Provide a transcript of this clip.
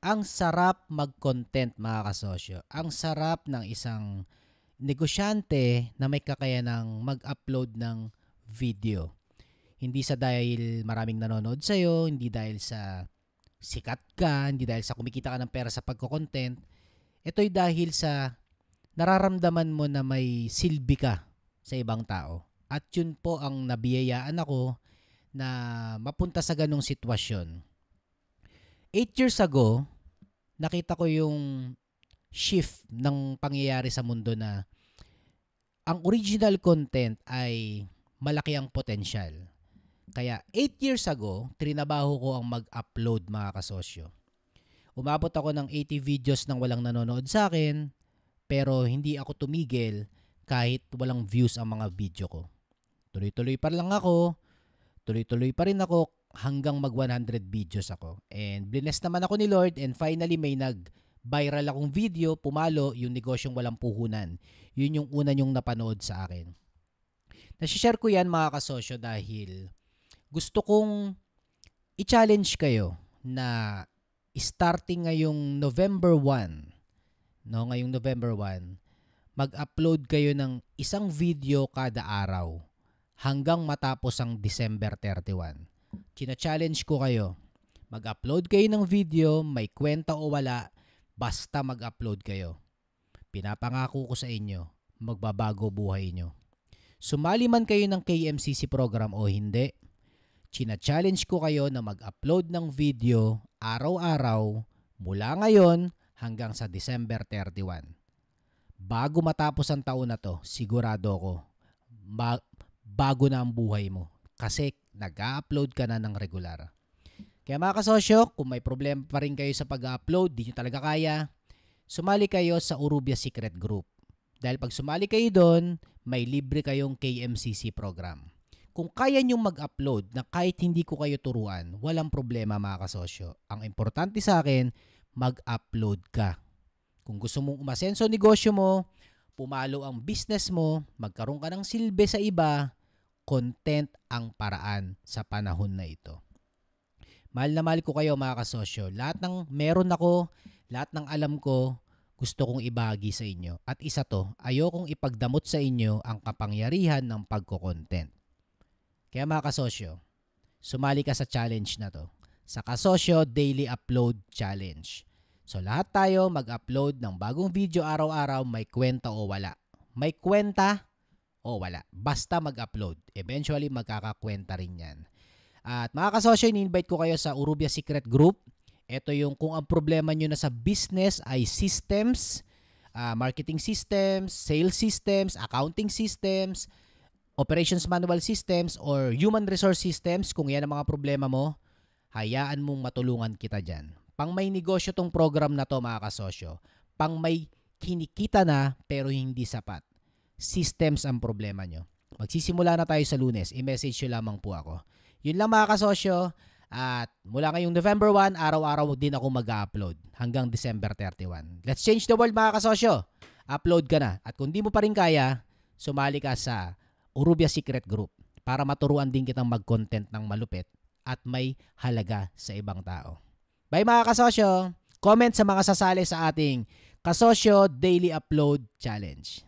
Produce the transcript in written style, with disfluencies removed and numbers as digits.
Ang sarap mag-content mga kasosyo. Ang sarap ng isang negosyante na may kakayanang mag-upload ng video. Hindi sa dahil maraming nanonood sa'yo, hindi dahil sa sikat ka, hindi dahil sa kumikita ka ng pera sa pagko-content. Ito'y dahil sa nararamdaman mo na may silbi ka sa ibang tao. At yun po ang nabiyayaan ako na mapunta sa ganong sitwasyon. 8 years ago, nakita ko yung shift ng pangyayari sa mundo na ang original content ay malaki ang potensyal. Kaya 8 years ago, trinabaho ko ang mag-upload mga kasosyo. Umabot ako ng 80 videos nang walang nanonood sa akin, pero hindi ako tumigil kahit walang views ang mga video ko. Tuloy-tuloy pa lang ako, tuloy-tuloy pa rin ako hanggang mag 100 videos ako. And blessed naman ako ni Lord and finally may nag-viral akong video, pumalo yung negosyong walang puhunan. Yun yung una nyong napanood sa akin. Nasishare ko yan mga kasosyo dahil gusto kong i-challenge kayo na starting ngayong November 1, ngayong November 1, mag-upload kayo ng isang video kada araw hanggang matapos ang December 31. China-challenge ko kayo. Mag-upload kayo ng video, may kwenta o wala, basta mag-upload kayo. Pinapangako ko sa inyo, magbabago buhay nyo. Sumali man kayo ng KMCC program o hindi, china-challenge ko kayo na mag-upload ng video araw-araw mula ngayon hanggang sa December 31. Bago matapos ang taon na to, sigurado ko, bago na ang buhay mo. Kasi nag-upload ka na ng regular. Kaya mga kasosyo, kung may problema pa rin kayo sa pag-upload, di nyo talaga kaya, sumali kayo sa Urubia Secret Group. Dahil pag sumali kayo doon, may libre kayong KMCC program. Kung kaya nyong mag-upload na kahit hindi ko kayo turuan, walang problema mga kasosyo. Ang importante sa akin, mag-upload ka. Kung gusto mong umasenso negosyo mo, pumalo ang business mo, magkaroon ka ng silbi sa iba, content ang paraan sa panahon na ito. Mahal na mahal ko kayo mga kasosyo. Lahat ng meron ako, lahat ng alam ko, gusto kong ibahagi sa inyo. At isa to, ayokong ipagdamot sa inyo ang kapangyarihan ng pagko-content. Kaya mga kasosyo, sumali ka sa challenge na to. Sa Kasosyo Daily Upload Challenge. So lahat tayo mag-upload ng bagong video araw-araw, may kwenta o wala. May kwenta o wala. Basta mag-upload. Eventually, magkakakwenta rin yan. At mga kasosyo, in-invite ko kayo sa Urubia Secret Group. Ito yung kung ang problema nyo na sa business ay systems, marketing systems, sales systems, accounting systems, operations manual systems, or human resource systems, kung yan ang mga problema mo, hayaan mong matulungan kita dyan. Pang may negosyo tong program na to mga kasosyo. Pang may kinikita na pero hindi sapat. Systems ang problema nyo. Magsisimula na tayo sa Lunes. I-message nyo lamang po ako. Yun lang mga kasosyo. At mula ngayong November 1, araw-araw din ako mag-upload hanggang December 31. Let's change the world mga kasosyo. Upload ka na. At kung di mo pa rin kaya, sumali ka sa Urubia Secret Group para maturuan din kitang mag-content ng malupit at may halaga sa ibang tao. Bye mga kasosyo. Comment sa mga sasali sa ating Kasosyo Daily Upload Challenge.